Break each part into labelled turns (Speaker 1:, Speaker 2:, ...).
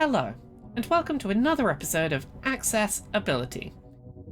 Speaker 1: Hello, and welcome to another episode of Accessibility.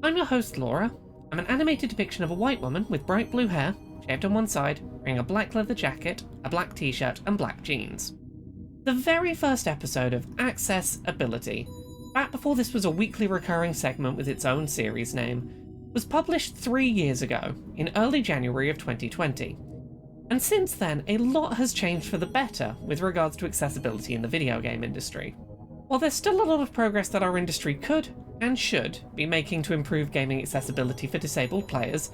Speaker 1: I'm your host Laura. I'm an animated depiction of a white woman with bright blue hair, shaved on one side, wearing a black leather jacket, a black t-shirt and black jeans. The very first episode of Accessibility, back before this was a weekly recurring segment with its own series name, was published 3 years ago, in early January of 2020. And since then, a lot has changed for the better with regards to accessibility in the video game industry. While there's still a lot of progress that our industry could, and should, be making to improve gaming accessibility for disabled players,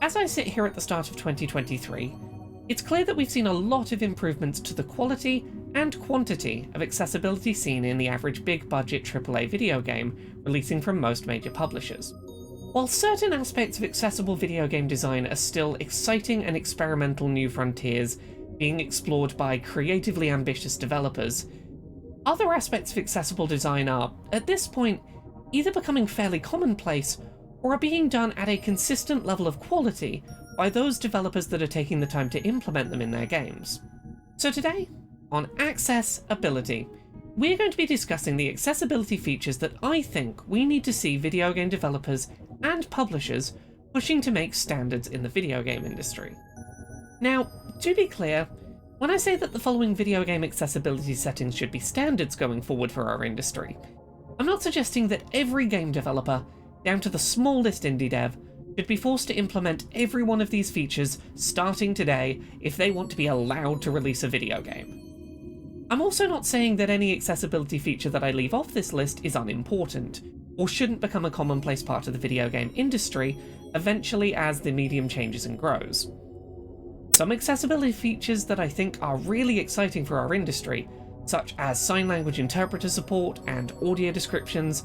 Speaker 1: as I sit here at the start of 2023, it's clear that we've seen a lot of improvements to the quality and quantity of accessibility seen in the average big-budget AAA video game releasing from most major publishers. While certain aspects of accessible video game design are still exciting and experimental new frontiers being explored by creatively ambitious developers, other aspects of accessible design are, at this point, either becoming fairly commonplace or are being done at a consistent level of quality by those developers that are taking the time to implement them in their games. So today, on Accessibility, we're going to be discussing the accessibility features that I think we need to see video game developers and publishers pushing to make standards in the video game industry. Now, to be clear, when I say that the following video game accessibility settings should be standards going forward for our industry, I'm not suggesting that every game developer, down to the smallest indie dev, should be forced to implement every one of these features starting today if they want to be allowed to release a video game. I'm also not saying that any accessibility feature that I leave off this list is unimportant, or shouldn't become a commonplace part of the video game industry eventually as the medium changes and grows. Some accessibility features that I think are really exciting for our industry, such as sign language interpreter support and audio descriptions,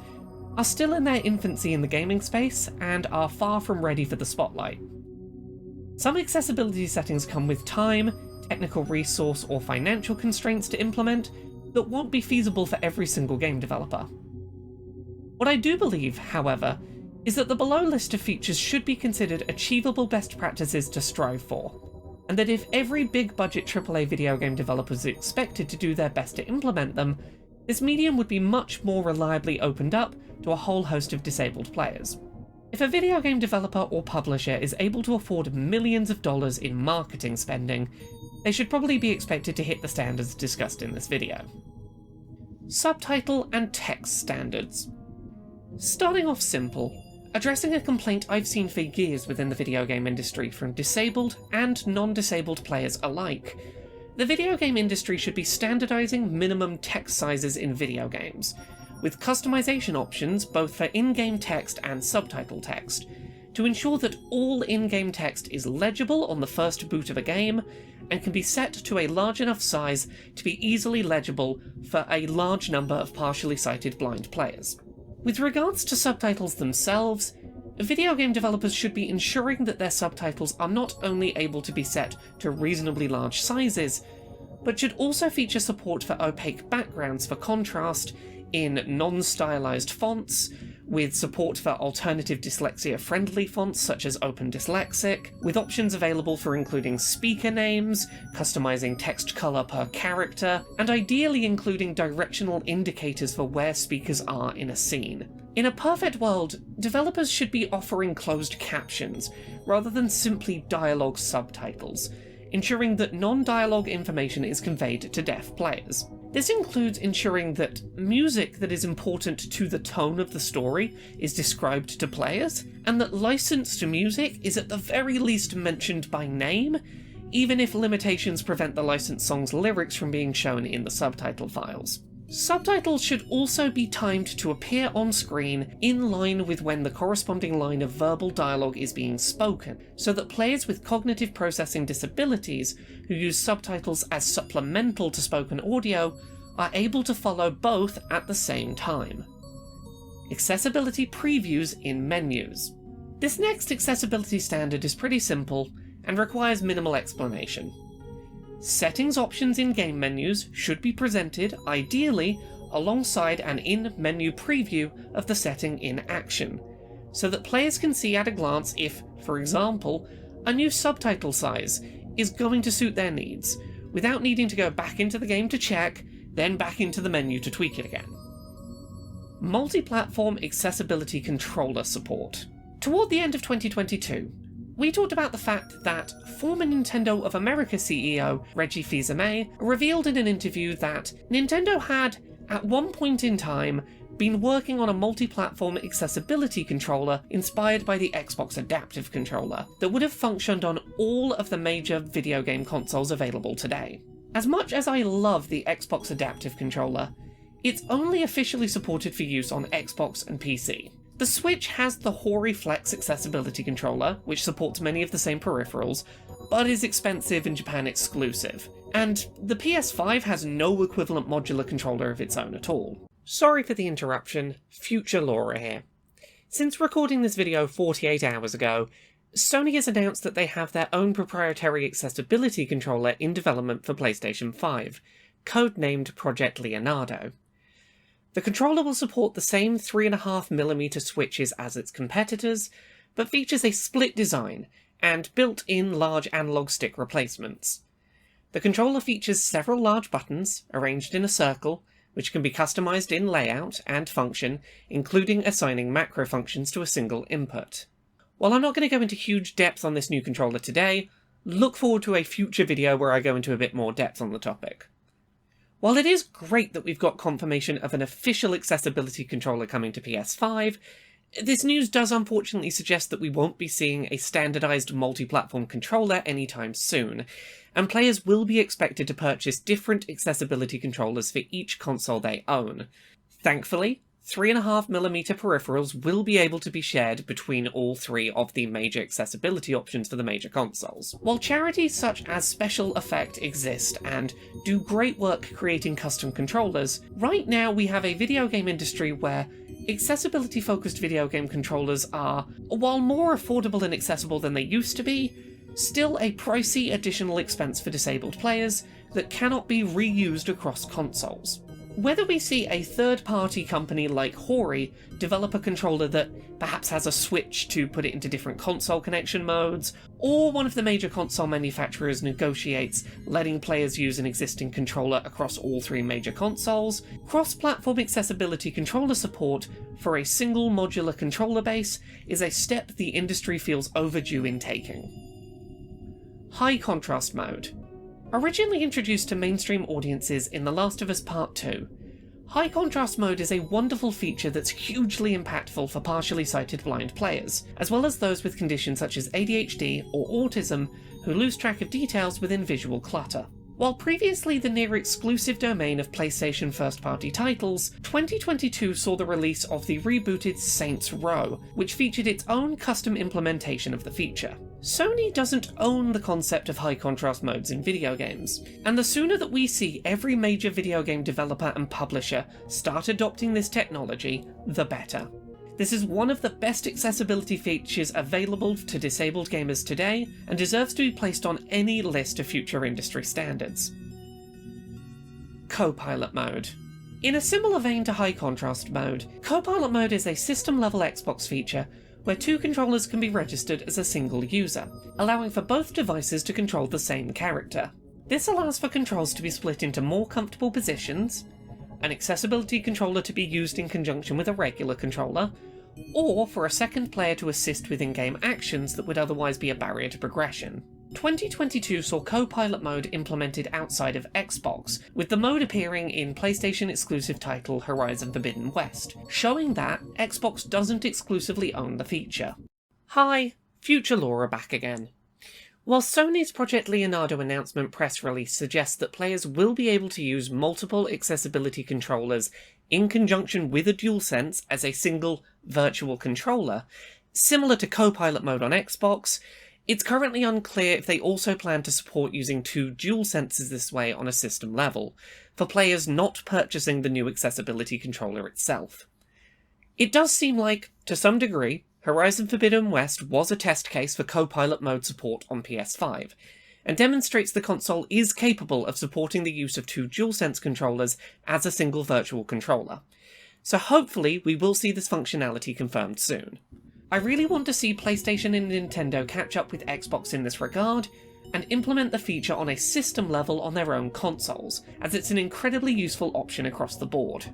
Speaker 1: are still in their infancy in the gaming space and are far from ready for the spotlight. Some accessibility settings come with time, technical resource or financial constraints to implement that won't be feasible for every single game developer. What I do believe, however, is that the below list of features should be considered achievable best practices to strive for, and that if every big budget AAA video game developer is expected to do their best to implement them, this medium would be much more reliably opened up to a whole host of disabled players. If a video game developer or publisher is able to afford millions of dollars in marketing spending, they should probably be expected to hit the standards discussed in this video. Subtitle and text standards. Starting off simple, addressing a complaint I've seen for years within the video game industry from disabled and non-disabled players alike. The video game industry should be standardizing minimum text sizes in video games, with customization options both for in-game text and subtitle text, to ensure that all in-game text is legible on the first boot of a game, and can be set to a large enough size to be easily legible for a large number of partially sighted blind players. With regards to subtitles themselves, video game developers should be ensuring that their subtitles are not only able to be set to reasonably large sizes, but should also feature support for opaque backgrounds for contrast in non-stylized fonts, with support for alternative dyslexia-friendly fonts such as Open Dyslexic, with options available for including speaker names, customizing text color per character, and ideally including directional indicators for where speakers are in a scene. In a perfect world, developers should be offering closed captions, rather than simply dialogue subtitles, ensuring that non-dialogue information is conveyed to deaf players. This includes ensuring that music that is important to the tone of the story is described to players, and that licensed music is at the very least mentioned by name, even if limitations prevent the licensed song's lyrics from being shown in the subtitle files. Subtitles should also be timed to appear on screen in line with when the corresponding line of verbal dialogue is being spoken, so that players with cognitive processing disabilities who use subtitles as supplemental to spoken audio are able to follow both at the same time. Accessibility previews in menus. This next accessibility standard is pretty simple and requires minimal explanation. Settings options in game menus should be presented, ideally, alongside an in-menu preview of the setting in action, so that players can see at a glance if, for example, a new subtitle size is going to suit their needs, without needing to go back into the game to check, then back into the menu to tweak it again. Multi-platform accessibility controller support. Toward the end of 2022, we talked about the fact that former Nintendo of America CEO Reggie Fils-Aimé revealed in an interview that Nintendo had, at one point in time, been working on a multi-platform accessibility controller inspired by the Xbox Adaptive Controller that would have functioned on all of the major video game consoles available today. As much as I love the Xbox Adaptive Controller, it's only officially supported for use on Xbox and PC. The Switch has the Hori Flex accessibility controller, which supports many of the same peripherals, but is expensive and Japan exclusive. And the PS5 has no equivalent modular controller of its own at all. Sorry for the interruption, future Laura here. Since recording this video 48 hours ago, Sony has announced that they have their own proprietary accessibility controller in development for PlayStation 5, codenamed Project Leonardo. The controller will support the same 3.5mm switches as its competitors, but features a split design and built-in large analog stick replacements. The controller features several large buttons, arranged in a circle, which can be customized in layout and function, including assigning macro functions to a single input. While I'm not going to go into huge depth on this new controller today, look forward to a future video where I go into a bit more depth on the topic. While it is great that we've got confirmation of an official accessibility controller coming to PS5, this news does unfortunately suggest that we won't be seeing a standardized multi-platform controller anytime soon, and players will be expected to purchase different accessibility controllers for each console they own. Thankfully, 3.5mm peripherals will be able to be shared between all three of the major accessibility options for the major consoles. While charities such as Special Effect exist and do great work creating custom controllers, right now we have a video game industry where accessibility-focused video game controllers are, while more affordable and accessible than they used to be, still a pricey additional expense for disabled players that cannot be reused across consoles. Whether we see a third-party company like Hori develop a controller that perhaps has a switch to put it into different console connection modes, or one of the major console manufacturers negotiates letting players use an existing controller across all three major consoles, cross-platform accessibility controller support for a single modular controller base is a step the industry feels overdue in taking. High contrast mode. Originally introduced to mainstream audiences in The Last of Us Part 2, high contrast mode is a wonderful feature that's hugely impactful for partially sighted blind players, as well as those with conditions such as ADHD or autism who lose track of details within visual clutter. While previously the near-exclusive domain of PlayStation first-party titles, 2022 saw the release of the rebooted Saints Row, which featured its own custom implementation of the feature. Sony doesn't own the concept of high contrast modes in video games, and the sooner that we see every major video game developer and publisher start adopting this technology, the better. This is one of the best accessibility features available to disabled gamers today, and deserves to be placed on any list of future industry standards. Co-pilot mode. In a similar vein to high contrast mode, co-pilot mode is a system-level Xbox feature where two controllers can be registered as a single user, allowing for both devices to control the same character. This allows for controls to be split into more comfortable positions, an accessibility controller to be used in conjunction with a regular controller, or for a second player to assist with in-game actions that would otherwise be a barrier to progression. 2022 saw co-pilot mode implemented outside of Xbox, with the mode appearing in PlayStation-exclusive title Horizon Forbidden West, showing that Xbox doesn't exclusively own the feature. Hi, future Laura back again. While Sony's Project Leonardo announcement press release suggests that players will be able to use multiple accessibility controllers in conjunction with a DualSense as a single virtual controller, similar to co-pilot mode on Xbox, it's currently unclear if they also plan to support using two DualSenses this way on a system level, for players not purchasing the new accessibility controller itself. It does seem like, to some degree, Horizon Forbidden West was a test case for co-pilot mode support on PS5, and demonstrates the console is capable of supporting the use of two DualSense controllers as a single virtual controller. So hopefully we will see this functionality confirmed soon. I really want to see PlayStation and Nintendo catch up with Xbox in this regard, and implement the feature on a system level on their own consoles, as it's an incredibly useful option across the board.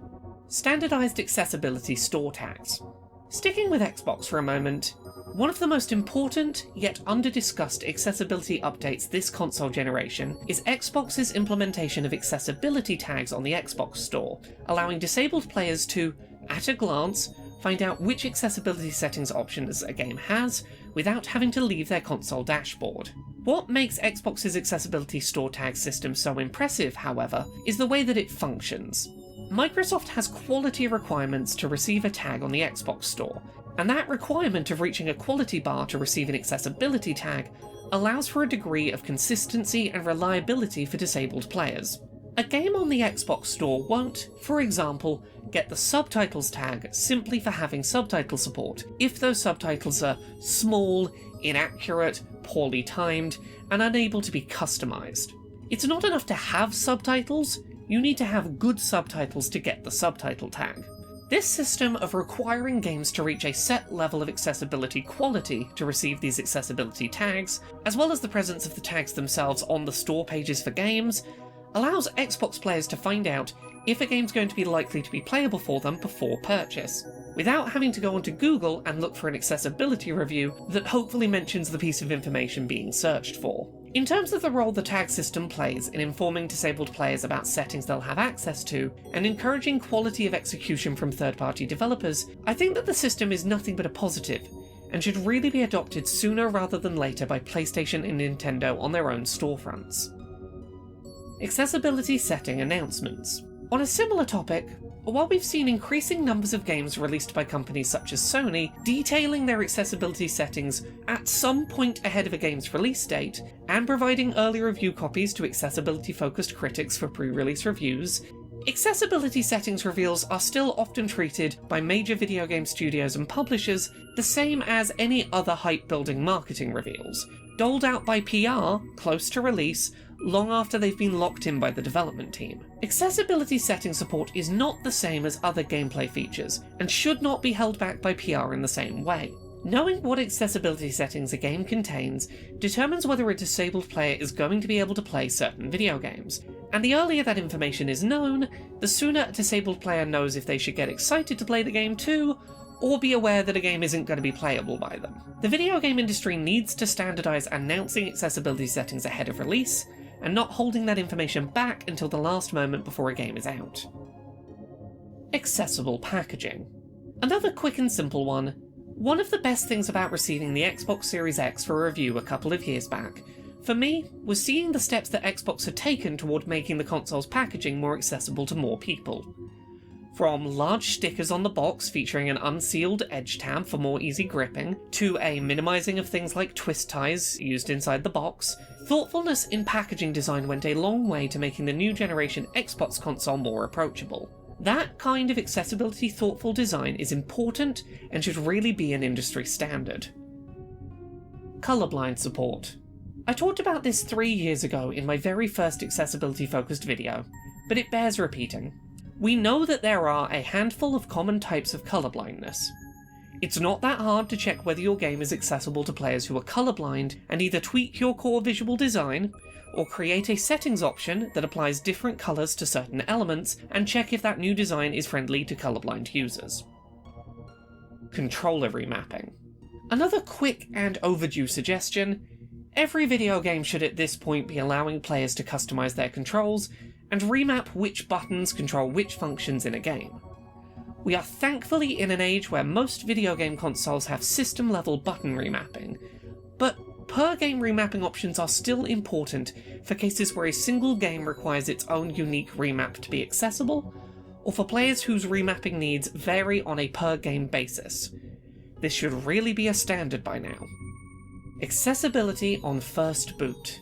Speaker 1: Standardized accessibility store tags. Sticking with Xbox for a moment, one of the most important, yet under-discussed accessibility updates this console generation is Xbox's implementation of accessibility tags on the Xbox Store, allowing disabled players to, at a glance, find out which accessibility settings options a game has without having to leave their console dashboard. What makes Xbox's accessibility store tag system so impressive, however, is the way that it functions. Microsoft has quality requirements to receive a tag on the Xbox Store, and that requirement of reaching a quality bar to receive an accessibility tag allows for a degree of consistency and reliability for disabled players. A game on the Xbox Store won't, for example, get the subtitles tag simply for having subtitle support if those subtitles are small, inaccurate, poorly timed, and unable to be customized. It's not enough to have subtitles, you need to have good subtitles to get the subtitle tag. This system of requiring games to reach a set level of accessibility quality to receive these accessibility tags, as well as the presence of the tags themselves on the store pages for games, allows Xbox players to find out if a game's going to be likely to be playable for them before purchase, without having to go onto Google and look for an accessibility review that hopefully mentions the piece of information being searched for. In terms of the role the tag system plays in informing disabled players about settings they'll have access to, and encouraging quality of execution from third-party developers, I think that the system is nothing but a positive, and should really be adopted sooner rather than later by PlayStation and Nintendo on their own storefronts. Accessibility setting announcements. On a similar topic, while we've seen increasing numbers of games released by companies such as Sony detailing their accessibility settings at some point ahead of a game's release date, and providing early review copies to accessibility-focused critics for pre-release reviews, accessibility settings reveals are still often treated by major video game studios and publishers the same as any other hype-building marketing reveals, doled out by PR close to release, long after they've been locked in by the development team. Accessibility setting support is not the same as other gameplay features, and should not be held back by PR in the same way. Knowing what accessibility settings a game contains determines whether a disabled player is going to be able to play certain video games, and the earlier that information is known, the sooner a disabled player knows if they should get excited to play the game too, or be aware that a game isn't going to be playable by them. The video game industry needs to standardize announcing accessibility settings ahead of release, and not holding that information back until the last moment before a game is out. Accessible packaging. Another quick and simple one. One of the best things about receiving the Xbox Series X for review a couple of years back, for me, was seeing the steps that Xbox had taken toward making the console's packaging more accessible to more people. From large stickers on the box featuring an unsealed edge tab for more easy gripping, to a minimizing of things like twist ties used inside the box, thoughtfulness in packaging design went a long way to making the new generation Xbox console more approachable. That kind of accessibility thoughtful design is important and should really be an industry standard. Colorblind support. I talked about this 3 years ago in my very first accessibility focused video, but it bears repeating. We know that there are a handful of common types of colorblindness. It's not that hard to check whether your game is accessible to players who are colorblind, and either tweak your core visual design, or create a settings option that applies different colours to certain elements, and check if that new design is friendly to colorblind users. Controller remapping. Another quick and overdue suggestion: every video game should at this point be allowing players to customise their controls, and remap which buttons control which functions in a game. We are thankfully in an age where most video game consoles have system-level button remapping, but per-game remapping options are still important for cases where a single game requires its own unique remap to be accessible, or for players whose remapping needs vary on a per-game basis. This should really be a standard by now. Accessibility on first boot.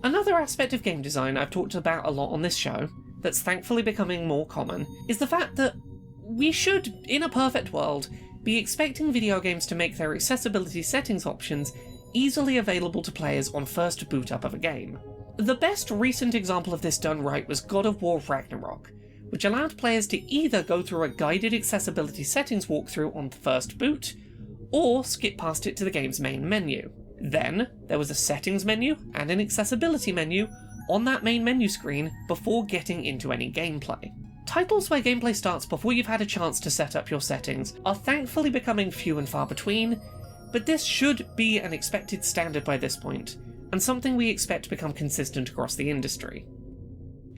Speaker 1: Another aspect of game design I've talked about a lot on this show, that's thankfully becoming more common, is the fact that we should, in a perfect world, be expecting video games to make their accessibility settings options easily available to players on first boot up of a game. The best recent example of this done right was God of War Ragnarok, which allowed players to either go through a guided accessibility settings walkthrough on first boot, or skip past it to the game's main menu. Then there was a settings menu and an accessibility menu on that main menu screen before getting into any gameplay. Titles where gameplay starts before you've had a chance to set up your settings are thankfully becoming few and far between, but this should be an expected standard by this point, and something we expect to become consistent across the industry.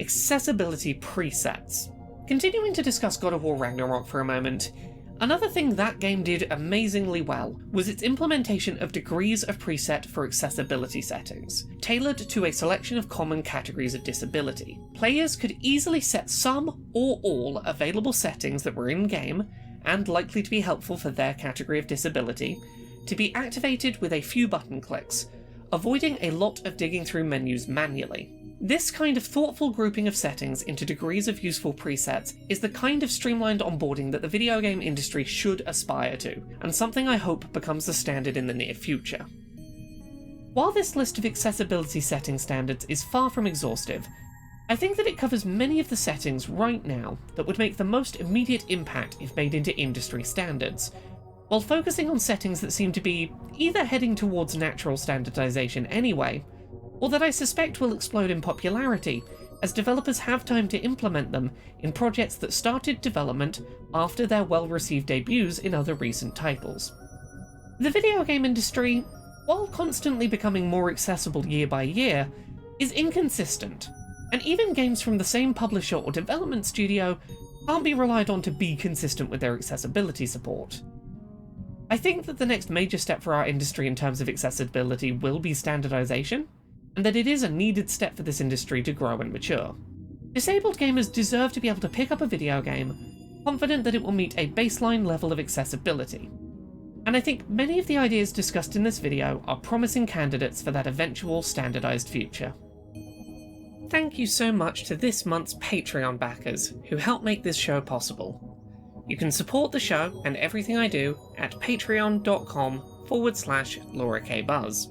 Speaker 1: Accessibility presets. Continuing to discuss God of War Ragnarok for a moment, another thing that game did amazingly well was its implementation of degrees of preset for accessibility settings, tailored to a selection of common categories of disability. Players could easily set some or all available settings that were in-game, and likely to be helpful for their category of disability, to be activated with a few button clicks, avoiding a lot of digging through menus manually. This kind of thoughtful grouping of settings into degrees of useful presets is the kind of streamlined onboarding that the video game industry should aspire to, and something I hope becomes the standard in the near future. While this list of accessibility setting standards is far from exhaustive, I think that it covers many of the settings right now that would make the most immediate impact if made into industry standards, while focusing on settings that seem to be either heading towards natural standardization anyway, or that I suspect will explode in popularity as developers have time to implement them in projects that started development after their well-received debuts in other recent titles. The video game industry, while constantly becoming more accessible year by year, is inconsistent, and even games from the same publisher or development studio can't be relied on to be consistent with their accessibility support. I think that the next major step for our industry in terms of accessibility will be standardization, and that it is a needed step for this industry to grow and mature. Disabled gamers deserve to be able to pick up a video game, confident that it will meet a baseline level of accessibility. And I think many of the ideas discussed in this video are promising candidates for that eventual standardized future. Thank you so much to this month's Patreon backers who help make this show possible. You can support the show and everything I do at patreon.com/LauraKBuzz.